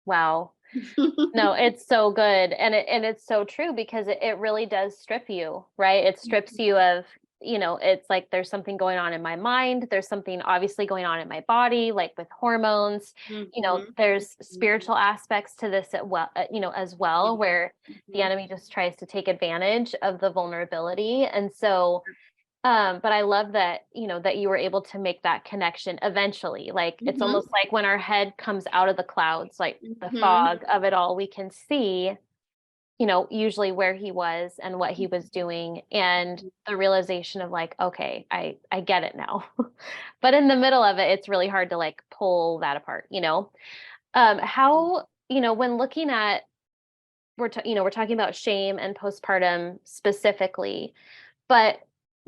Wow. No, it's so good. And it's so true because it really does strip you, right? It strips you of, it's like there's something going on in my mind. There's something obviously going on in my body, like with hormones. Mhm. There's Mhm. spiritual aspects to this as Yeah. well, where the Mhm. enemy just tries to take advantage of the vulnerability. And so but I love that, that you were able to make that connection eventually. Like it's Mhm. almost like when our head comes out of the clouds, like the Mhm. fog of it all, we can see, usually where he was and what he was doing and the realization of like, okay, I get it now. But in the middle of it, it's really hard to like pull that apart. How, when looking at we're talking about shame and postpartum specifically, but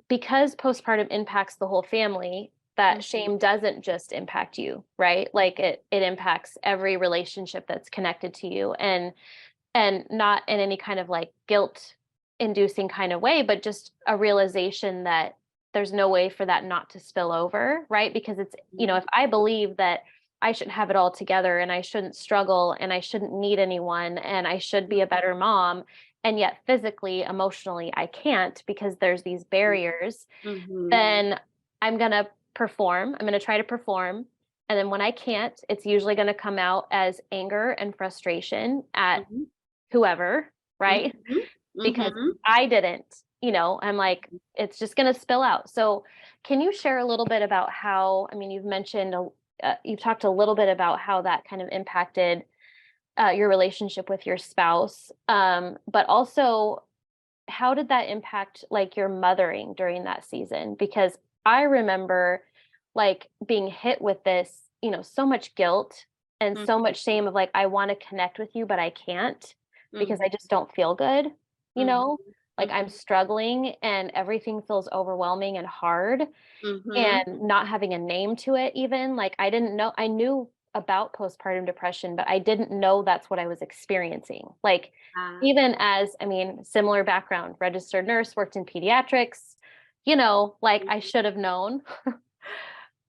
because postpartum impacts the whole family, that Mhm. shame doesn't just impact you, right? Like it impacts every relationship that's connected to you and not in any kind of like guilt inducing kind of way, but just a realization that there's no way for that not to spill over, right? Because if I believe that I shouldn't have it all together and I shouldn't struggle and I shouldn't need anyone and I should be a better mom, and yet physically, emotionally, I can't because there's these barriers, Mhm. then I'm going to perform. I'm going to try to perform. And then when I can't, it's usually going to come out as anger and frustration at Mhm. whoever, right? Mhm. Because Mhm. I didn't, I'm like, it's just going to spill out. So, can you share a little bit about how, I mean, you've talked a little bit about how that kind of impacted your relationship with your spouse, but also how did that impact like your mothering during that season? Because I remember like being hit with this, so much guilt and so Mhm. much shame of like, I want to connect with you, but I can't because Mhm. I just don't feel good, you Mhm. know? Like I'm Mhm. struggling and everything feels overwhelming and hard Mhm. and not having a name to it even, like, I didn't know I knew about postpartum depression, but I didn't know that's what I was experiencing. Like, Yeah. even as I mean, similar background, registered nurse, worked in pediatrics, like, I should have known.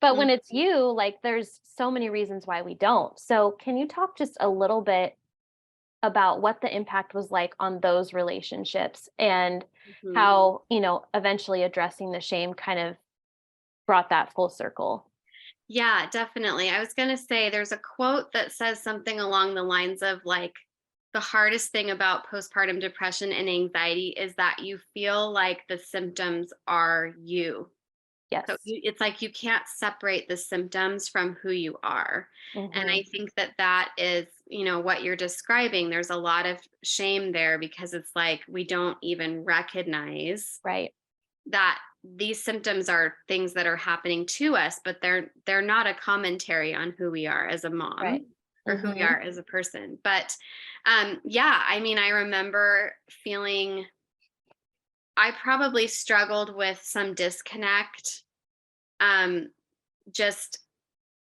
But Mhm. when it's you, like, there's so many reasons why we don't. So, can you talk just a little bit about what the impact was like on those relationships and Mhm. how, eventually addressing the shame kind of brought that full circle? Yeah, definitely. I was going to say there's a quote that says something along the lines of like, the hardest thing about postpartum depression and anxiety is that you feel like the symptoms are you. So Yes. it's like you can't separate the symptoms from who you are. And I Mhm. think that that is, what you're describing. There's a lot of shame there because it's like we don't even recognize Right. that these symptoms are things that are happening to us, but they're not a commentary on who we are as a Right. mom or who we Mhm. are as a person. But yeah, I mean, I remember feeling I probably struggled with some disconnect, just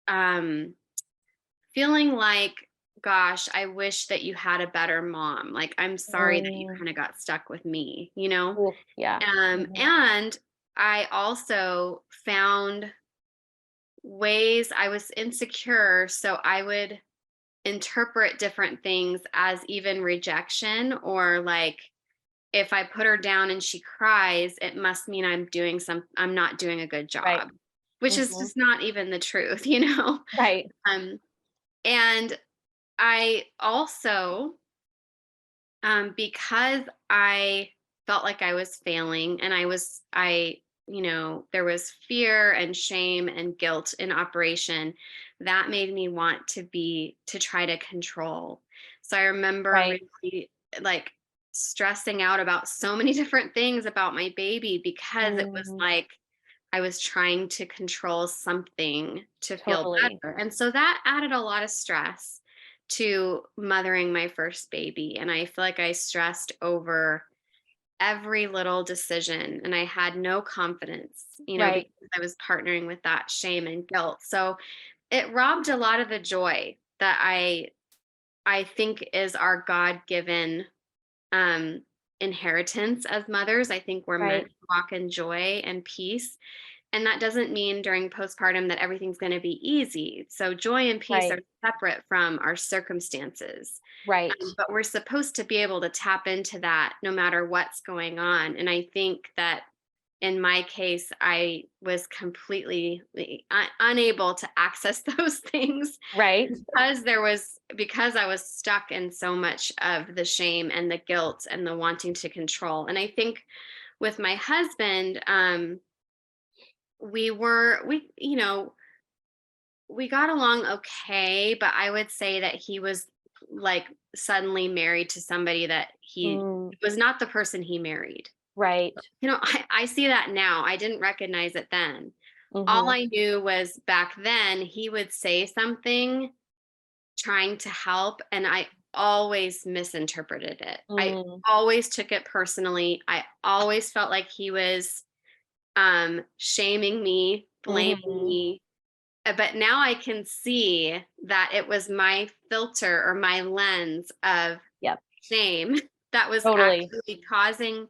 um feeling like, gosh, I wish that you had a better mom. Like, I'm sorry that you Mm. kind of got stuck with me, you know? Oof, yeah. Mhm. And I also found ways I was insecure. So I would interpret different things as even rejection, or like if I put her down and she cries, it must mean I'm not doing a good Right. job, which is Mhm. just not even the truth, you know? Right. Um, and I also, because I felt like I was failing and there was fear and shame and guilt in operation, that made me want to try to control. So I remember Right. really like stressing out about so many different things about my baby because it was Mm. like I was trying to control something to feel Totally. better. And so that added a lot of stress to mothering my first baby. And I feel like I stressed over every little decision and I had no confidence, Right. because I was partnering with that shame and guilt. So it robbed a lot of the joy that I think is our God-given um inheritance as mothers. I think we're meant Right. to walk in joy and peace. And that doesn't mean during postpartum that everything's going to be easy. So joy and peace are Right. separate from our circumstances. Right. But we're supposed to be able to tap into that no matter what's going on. And I think that in my case, I was completely unable to access those things Right. because I was stuck in so much of the shame and the guilt and the wanting to control. And I think with my husband, we got along okay, but I would say that he was like suddenly married to somebody that he Mm, was not the person he married. right. I see that now. I didn't recognize it then. All Mm-hmm. I knew was back then he would say something trying to help, and I always misinterpreted it. I Mm, always took it personally. I always felt like he was shaming me, blaming mm-hmm. me. But now I can see that it was my filter or my lens of Yep. shame that was Totally. actually causing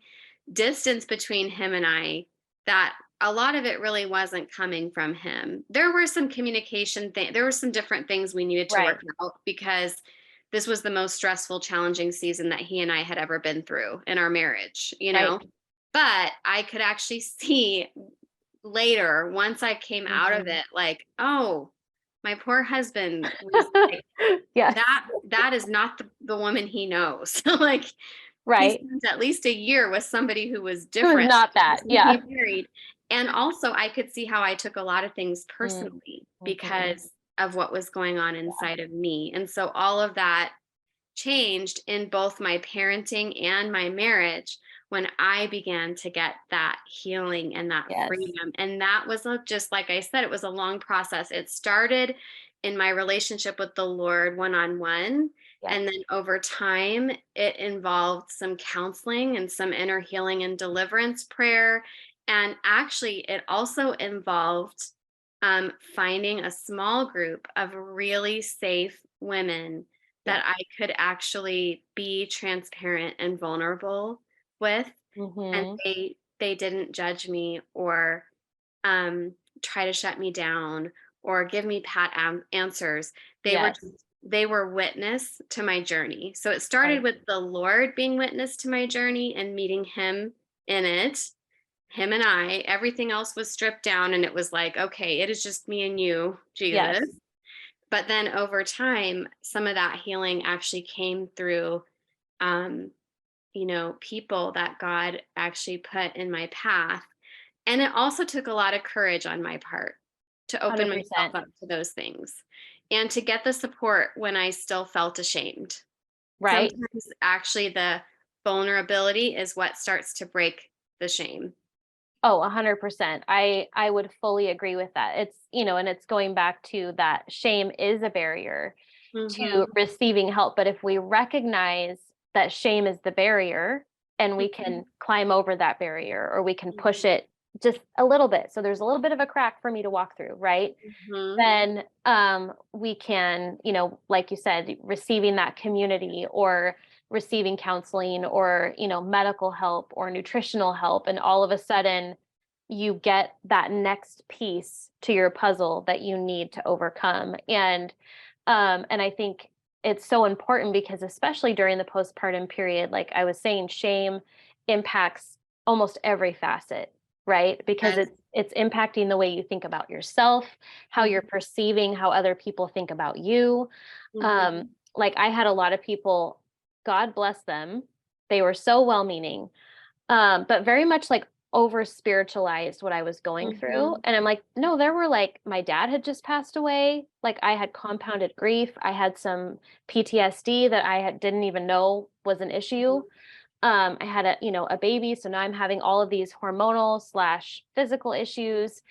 distance between him and I, that a lot of it really wasn't coming from him. There were some there were some different things we needed to Right. work out because this was the most stressful, challenging season that he and I had ever been through in our marriage, you Right. know? But I could actually see later, once I came out of Mm-hmm. it, like, oh, my poor husband was like, Yes. that is not the woman he knows. Like he Right. spent at least a year with somebody who was It was different not than the that. person Yeah. he married. And also I could see how I took a lot of things Mm-hmm. personally because of what was going on inside of me. And so all of that changed in both my parenting and my marriage when I began to get that healing and that Yes. freedom. And that was just like I said, it was a long process. It started in my relationship with the Lord one on one. Yep. And then over time, it involved some counseling and some inner healing and deliverance prayer. And actually, it also involved finding a small group of really safe women that Yep. I could actually be transparent and vulnerable with, and Mm-hmm. they didn't judge me or um, try to shut me down or give me answers. Yes. They were witness to my journey. So it started Right. with the Lord being witness to my journey and meeting Him in it. Him and I, everything else was stripped down, and it was like, okay, it is just me and you, Jesus. Yes. But then over time, some of that healing actually came through, um, people that God actually put in my path. And it also took a lot of courage on my part to open myself 100%. up to those things and to get the support when I still felt ashamed. Right. Sometimes actually the vulnerability is what starts to break the shame. Oh, 100%. I would fully agree with that. It's, and it's going back to that shame is a barrier to Mhm. receiving help, but if we recognize that shame is the barrier and we Mhm. can climb over that barrier or we can push Mhm. it just a little bit, so there's a little bit of a crack for me to walk through, right? Mhm. Then we can, like you said, receiving that community or receiving counseling or, medical help or nutritional help. And all of a sudden, you get that next piece to your puzzle that you need to overcome. And I think it's so important because especially during the postpartum period, like I was saying, shame impacts almost every facet, right? Because Yes. it's impacting the way you think about yourself, how you're Mhm. perceiving how other people think about you. Mhm. Like I had a lot of people, God bless them, they were so well-meaning, but very much like over spiritualized what I was going through. Mhm. And I'm like, no, there were like my dad had just passed away. Like I had compounded grief. I had some PTSD that didn't even know was an issue. I had a baby. So now I'm having all of these hormonal slash physical issues.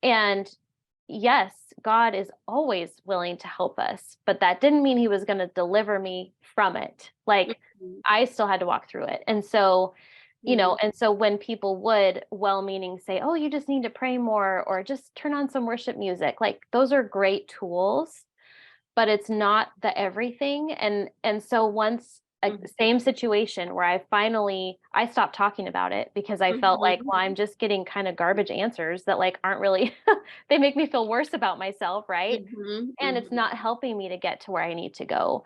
And yes, God is always willing to help us, but that didn't mean he was going to deliver me from it. Like Mhm. I still had to walk through it. And so, Mhm. when people would well-meaning say, "Oh, you just need to pray more or just turn on some worship music." Like those are great tools, but it's not the everything. And so once same situation where I stopped talking about it because I felt like, Mhm. well, I'm just getting kind of garbage answers that like aren't really they make me feel worse about myself, right? Mhm. And it's Mhm. not helping me to get to where I need to go.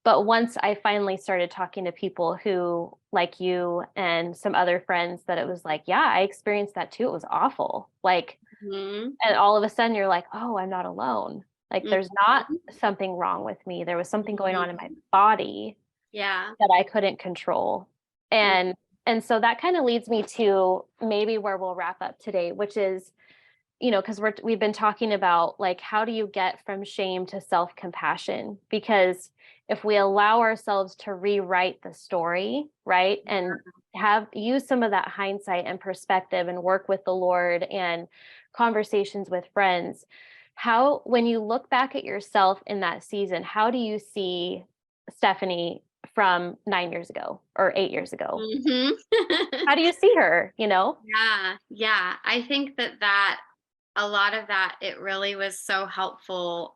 But once I finally started talking to people who, like you and some other friends, that it was like, yeah, I experienced that too. It was awful. Like, Mhm. and all of a sudden you're like, oh, I'm not alone. Like, Mhm. there's not something wrong with me. There was something going on in my Mhm. body Yeah. that I couldn't control. Mm. And so that kind of leads me to maybe where we'll wrap up today, which is, because we've been talking about like how do you get from shame to self-compassion? Because if we allow ourselves to rewrite the story, right, and have use some of that hindsight and perspective and work with the Lord and conversations with friends, how when you look back at yourself in that season, how do you see Stephanie from 9 years ago or 8 years ago? Mhm. How do you see her, you know? Yeah, yeah. I think that a lot of that, it really was so helpful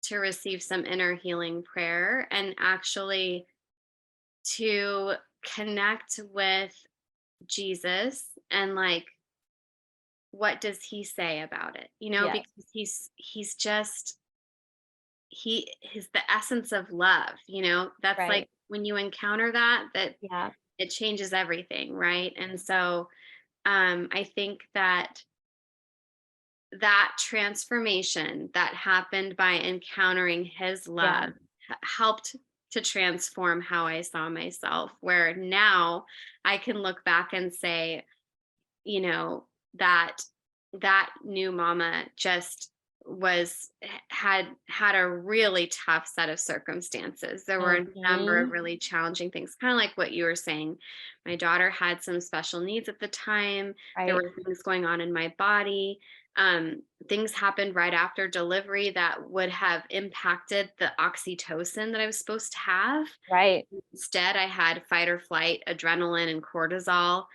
to receive some inner healing prayer and actually to connect with Jesus and like what does he say about it? Yes, Because he's just he's the essence of love, That's like right. when you encounter that Yeah, it changes everything, right? And so I think that transformation that happened by encountering his yeah, love helped to transform how I saw myself, where now I can look back and say, you know, that that new mama just had a really tough set of circumstances. There were a number of mhm, really challenging things, kind of like what you were saying. My daughter had some special needs at the time. There right, were things going on in my body. Things happened right after delivery that would have impacted the oxytocin that I was supposed to have. right, Instead, I had fight or flight, adrenaline, and cortisol.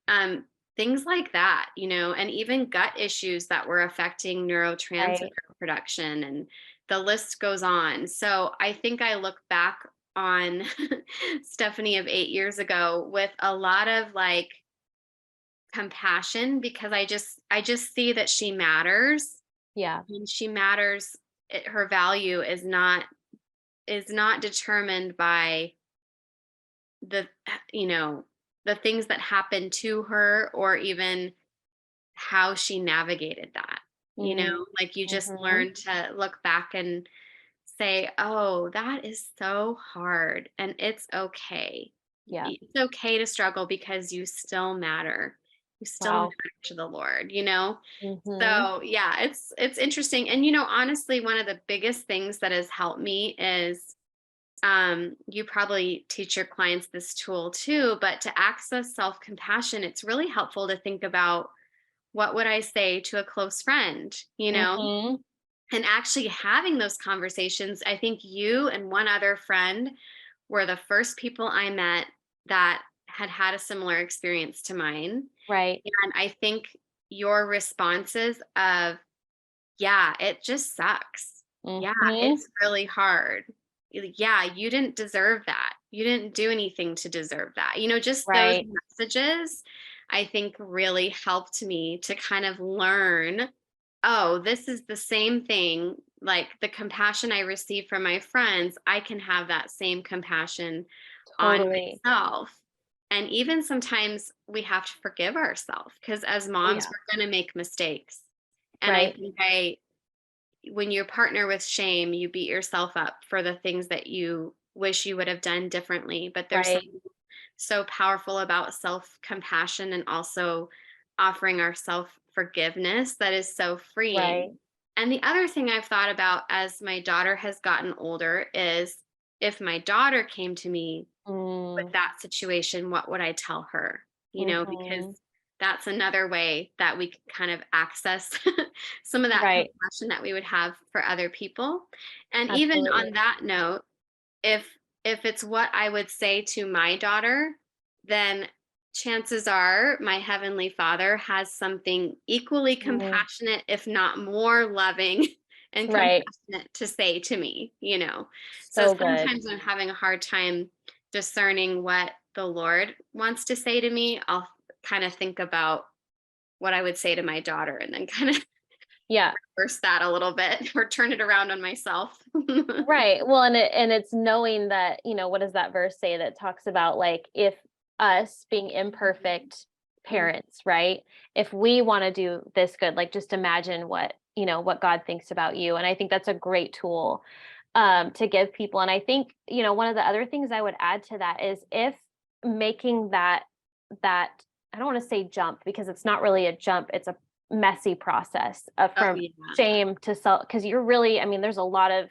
Um, Things like that, and even gut issues that were affecting neurotransmitter right, production, and the list goes on. So I think I look back on Stephanie of 8 years ago with a lot of like compassion because I just see that she matters yeah, and she matters. Her value is not determined by the you know the things that happened to her or even how she navigated that. mm, Like you just mhm, learn to look back and say, oh, that is so hard and it's okay. yeah, It's okay to struggle because you still matter. You still wow, matter to the Lord. mhm, So yeah, it's interesting. And honestly, one of the biggest things that has helped me is you probably teach your clients this tool too, but to access self-compassion, it's really helpful to think about what would I say to a close friend. mhm, And actually having those conversations. I think you and one other friend were the first people I met that had had a similar experience to mine. right, And I think your responses of, yeah, it just sucks. Yeah, mhm, it's really hard. Yeah, you didn't deserve that. You didn't do anything to deserve that. Just those right, messages, I think really helped me to kind of learn, oh, this is the same thing. Like the compassion I receive from my friends, I can have that same compassion on totally, myself. And even sometimes we have to forgive ourselves because as oh, moms, yeah, we're going to make mistakes. And I right, think when you partner with shame, you beat yourself up for the things that you wish you would have done differently. But there's right, something so powerful about self compassion and also offering ourself forgiveness that is so right, freeing. And the other thing I've thought about as my daughter has gotten older is if my daughter came to me with mm, that situation, what would I tell her? Because mhm, that's another way that we can kind of access some of that right, compassion that we would have for other people. And even absolutely, on that note, if if it's what I would say to my daughter, then chances are my heavenly Father has something equally mm, compassionate, if not more loving and Right. compassionate to say to me, you know. So So good. sometimes when I'm having a hard time discerning what the Lord wants to say to me, I'll kind of think about what I would say to my daughter and then kind of Yeah. reverse that a little bit or turn it around on myself. Right. Well, and it's knowing that, what does that verse say that talks about like if us being imperfect Mhm. parents, right? If we want to do this good, like just imagine what God thinks about you. And I think that's a great tool to give people. And I think, one of the other things I would add to that is if making that I don't want to say jump because it's not really a jump, it's a messy process Oh from yeah. shame to self because you're really, I mean, there's a lot of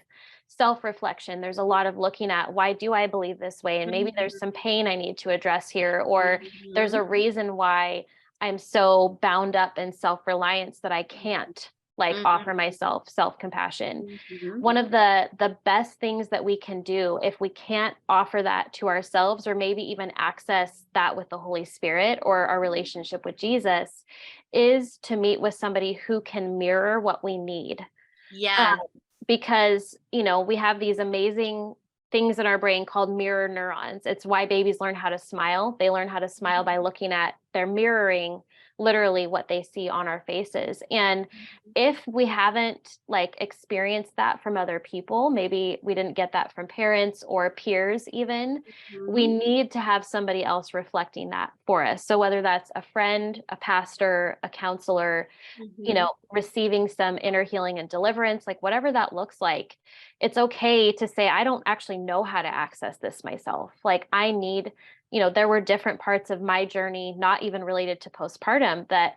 self-reflection. There's a lot of looking at why do I believe this way? And maybe there's some Mhm. pain I need to address here, or there's Mhm. a reason why I'm so bound up in self-reliance that I can't like Mhm. offer myself self-compassion. Mhm. One of the best things that we can do if we can't offer that to ourselves or maybe even access that with the Holy Spirit or our relationship with Jesus is to meet with somebody who can mirror what we need. Um, Yes. because, we have these amazing things in our brain called mirror neurons. It's why babies learn how to smile. They learn how to smile by looking at, they're mirroring literally what they see on our faces. And if we haven't like experienced that from other people, maybe we didn't get that from parents or peers even, we Mhm. need to have somebody else reflecting that for us. So whether that's a friend, a pastor, a counselor, Mhm. receiving some inner healing and deliverance, like whatever that looks like, it's okay to say, I don't actually know how to access this myself. Like, I need, there were different parts of my journey, not even related to postpartum, that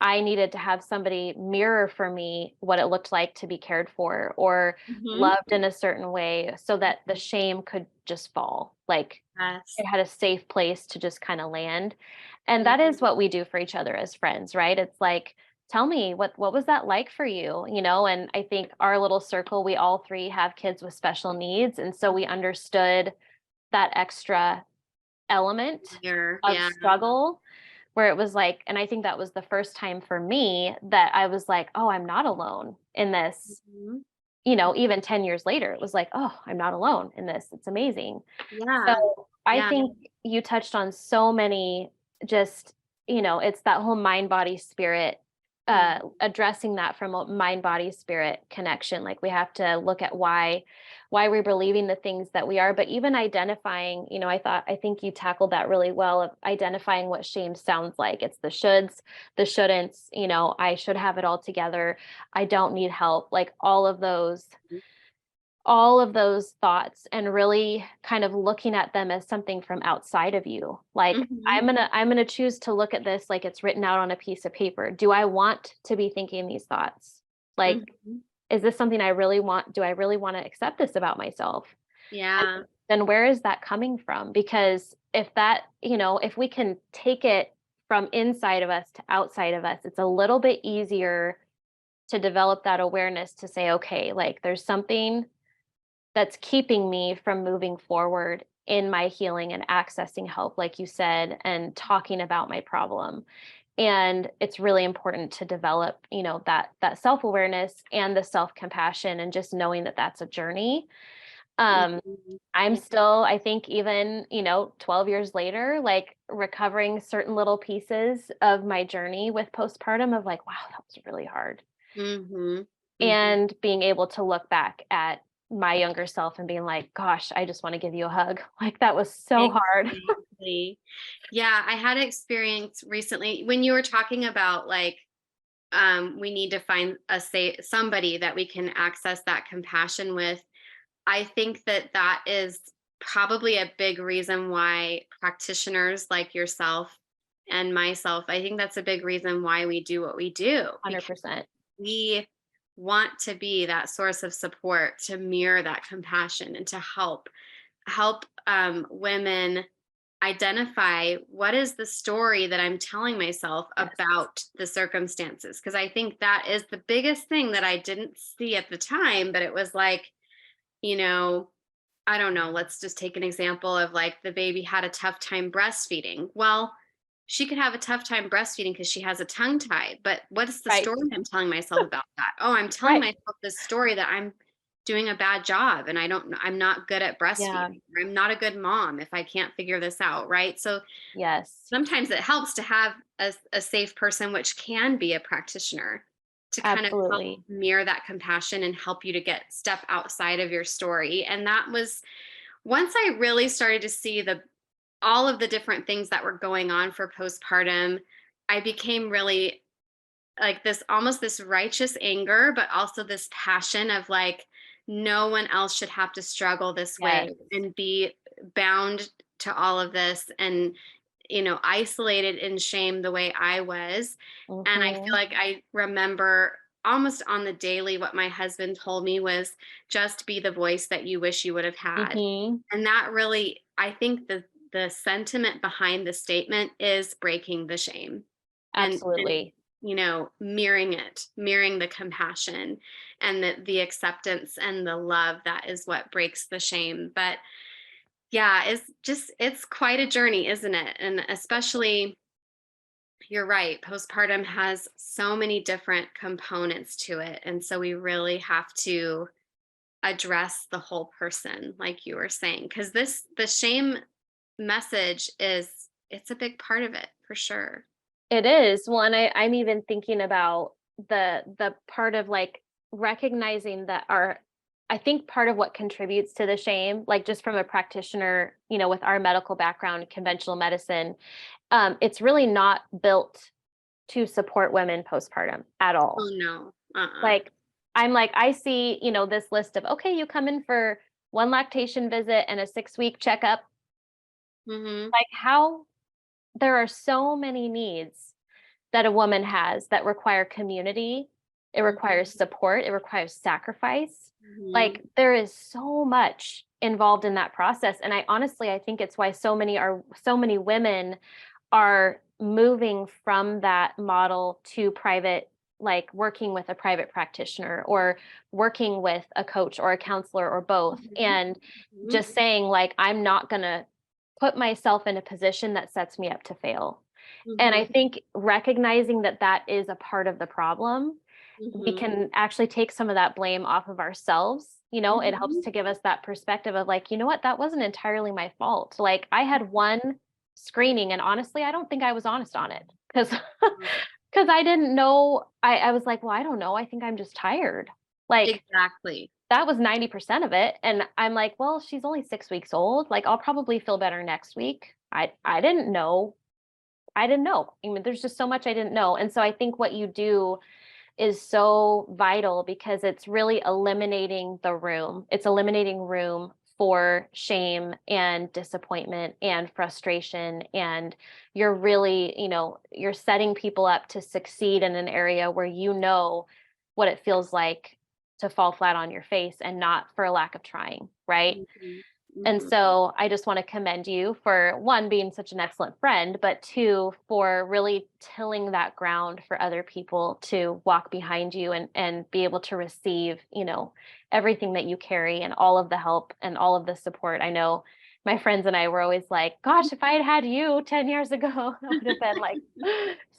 I needed to have somebody mirror for me what it looked like to be cared for or Mhm. loved in a certain way so that the shame could just fall. Like, Yes. it had a safe place to just kind of land. And that is Mhm. what we do for each other as friends, right? It's like, tell me what was that like for you, and I think our little circle, we all three have kids with special needs, and so we understood that extra element Here. of Yeah. struggle where it was like, and I think that was the first time for me that I was like, oh, I'm not alone in this. Mhm. Even 10 years later, it was like, oh, I'm not alone in this. It's amazing. Yeah. So I Yeah. think you touched on so many just, it's that whole mind, body, spirit, Mhm. addressing that from a mind, body, spirit connection. Like we have to look at why we're believing the things that we are, but even identifying, I think you tackled that really well of identifying what shame sounds like. It's the shoulds, the shouldn'ts, I should have it all together. I don't need help. Like all of those thoughts and really kind of looking at them as something from outside of you. Like Mhm. I'm going to choose to look at this like it's written out on a piece of paper. Do I want to be thinking these thoughts? Like, Mhm. is this something I really want? Do I really want to accept this about myself? And Yeah. then where is that coming from? Because if we can take it from inside of us to outside of us, it's a little bit easier to develop that awareness to say, okay, like there's something that's keeping me from moving forward in my healing and accessing help, like you said, and talking about my problem. And it's really important to develop, that self-awareness and the self-compassion and just knowing that that's a journey. um Mhm. I'm Yeah. still, I think, even 12 years later, like recovering certain little pieces of my journey with postpartum of like, wow, that was really hard, Mhm. Mhm. and being able to look back at my younger self and being like, gosh, I just want to give you a hug. Like that was so hard. Exactly. Yeah, I had an experience recently when you were talking about like we need to find somebody that we can access that compassion with. I think that that is probably a big reason why practitioners like yourself and myself, I think that's a big reason why we do what we do, because 100%. we want to be that source of support to mirror that compassion and to help women identify what is the story that I'm telling myself Yes. about the circumstances. Because I think that is the biggest thing that I didn't see at the time, but it was like, you know, I don't know, let's just take an example of like the baby had a tough time breastfeeding. Well, she could have a tough time breastfeeding because she has a tongue tie. But what is the Right. story I'm telling myself about that? Oh, I'm telling Right. myself this story that I'm doing a bad job and I'm not good at Yeah. breastfeeding. I'm not a good mom if I can't figure this out. Right. So Yes. sometimes it helps to have a safe person, which can be a practitioner, to kind of help Absolutely. mirror that compassion and help you to get step outside of your story. And that was once I really started to see the all of the different things that were going on for postpartum, I became really like this almost this righteous anger, but also this passion of like, no one else should have to struggle this way Yes. and be bound to all of this and, isolated in shame the way I was. And I feel Mhm. like I remember almost on the daily what my husband told me was just be the voice that you wish you would have had. Mhm. And that really, I think the sentiment behind the statement is breaking the shame and Absolutely. mirroring the compassion and the acceptance and the love that is what breaks the shame. But yeah, it's quite a journey, isn't it? And especially, you're right, postpartum has so many different components to it, and so we really have to address the whole person, like you were saying, because this the shame message is it's a big part of it for sure. It is. Well, and I'm even thinking about the part of like recognizing that our I think part of what contributes to the shame, like just from a practitioner, with our medical background, conventional medicine, it's really not built to support women postpartum at Oh all. no. Like, I see, this list of, okay, you come in for one lactation visit and a 6-week checkup. Mhm. Like, how there are so many needs that a woman has that require community, it requires Mhm. support, it requires sacrifice. Mhm. Like, there is so much involved in that process, and I think it's why so many women are moving from that model to private, like working with a private practitioner or working with a coach or a counselor or both, Mhm. and Mhm. just saying like, I'm not going to put myself in a position that sets me up to fail. And I Mhm. think recognizing that that is a part of the problem, we Mhm. can actually take some of that blame off of ourselves. It helps Mhm. to give us that perspective of like, you know what, that wasn't entirely my fault. Like I had one screening and honestly, I don't think I was honest on it because because I didn't know. I was like, well, I don't know. I think I'm just tired. Like Exactly. that was 90% of it. And I'm like, well, she's only 6 weeks old. Like I'll probably feel better next week. I didn't know. I didn't know. I mean, there's just so much I didn't know. And so I think what you do is so vital because it's really eliminating the room. It's eliminating room for shame and disappointment and frustration. And you're really, you're setting people up to succeed in an area where you know what it feels like to fall flat on your face and not for a lack of trying, right? Mhm. And Mhm. so I just want to commend you for one, being such an excellent friend, but two, for really tilling that ground for other people to walk behind you and be able to receive, everything that you carry and all of the help and all of the support. I know my friends and I were always like, gosh, if I had had you 10 years ago, that would have been like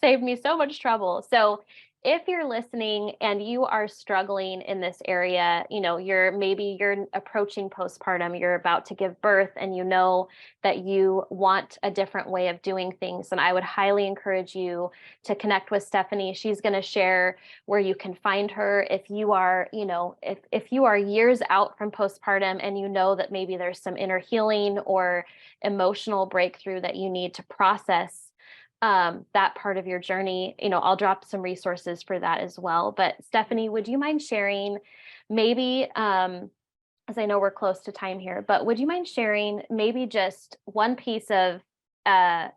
saved me so much trouble. So if you're listening and you are struggling in this area, you're approaching postpartum, you're about to give birth, and you know that you want a different way of doing things, and I would highly encourage you to connect with Stefanie. She's going to share where you can find her if you are, if you are years out from postpartum and you know that maybe there's some inner healing or emotional breakthrough that you need to process that part of your journey. I'll drop some resources for that as well. But Stefanie, would you mind sharing maybe, as I know we're close to time here, but would you mind sharing maybe just one piece of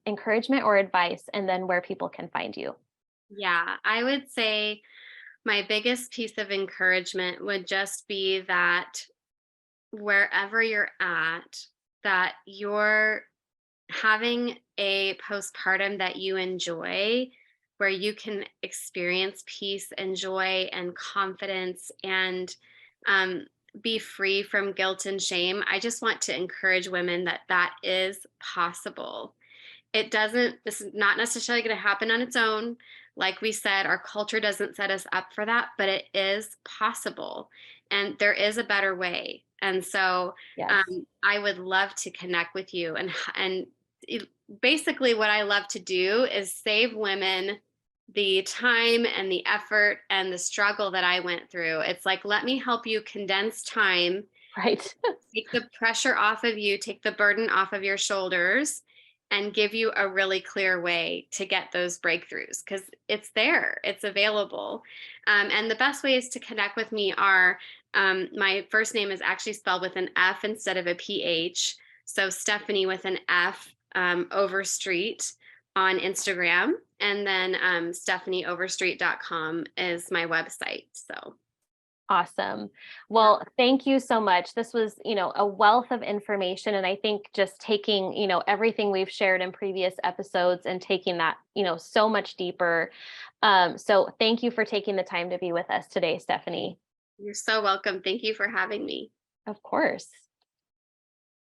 encouragement or advice and then where people can find you? Yeah, I would say my biggest piece of encouragement would just be that wherever you're at, that you're having a postpartum that you enjoy, where you can experience peace and joy and confidence and um, be free from guilt and shame. I just want to encourage women that that is possible. this is not necessarily going to happen on its own. Like we said, our culture doesn't set us up for that, but it is possible. And there is a better way. And so Yes. I would love to connect with you. And basically, what I love to do is save women the time and the effort and the struggle that I went through. It's like, let me help you condense time, Right. take the pressure off of you, take the burden off of your shoulders, and give you a really clear way to get those breakthroughs because it's there, it's available. And the best ways to connect with me are my first name is actually spelled with an F instead of a PH. So Stephanie with an F, Overstreet on Instagram. And then StefanieOverstreet.com is my website. So Awesome. Well, thank you so much. This was, a wealth of information. And I think just taking, everything we've shared in previous episodes and taking that, so much deeper. So thank you for taking the time to be with us today, Stephanie. you're so welcome. Thank you for having me. Of course.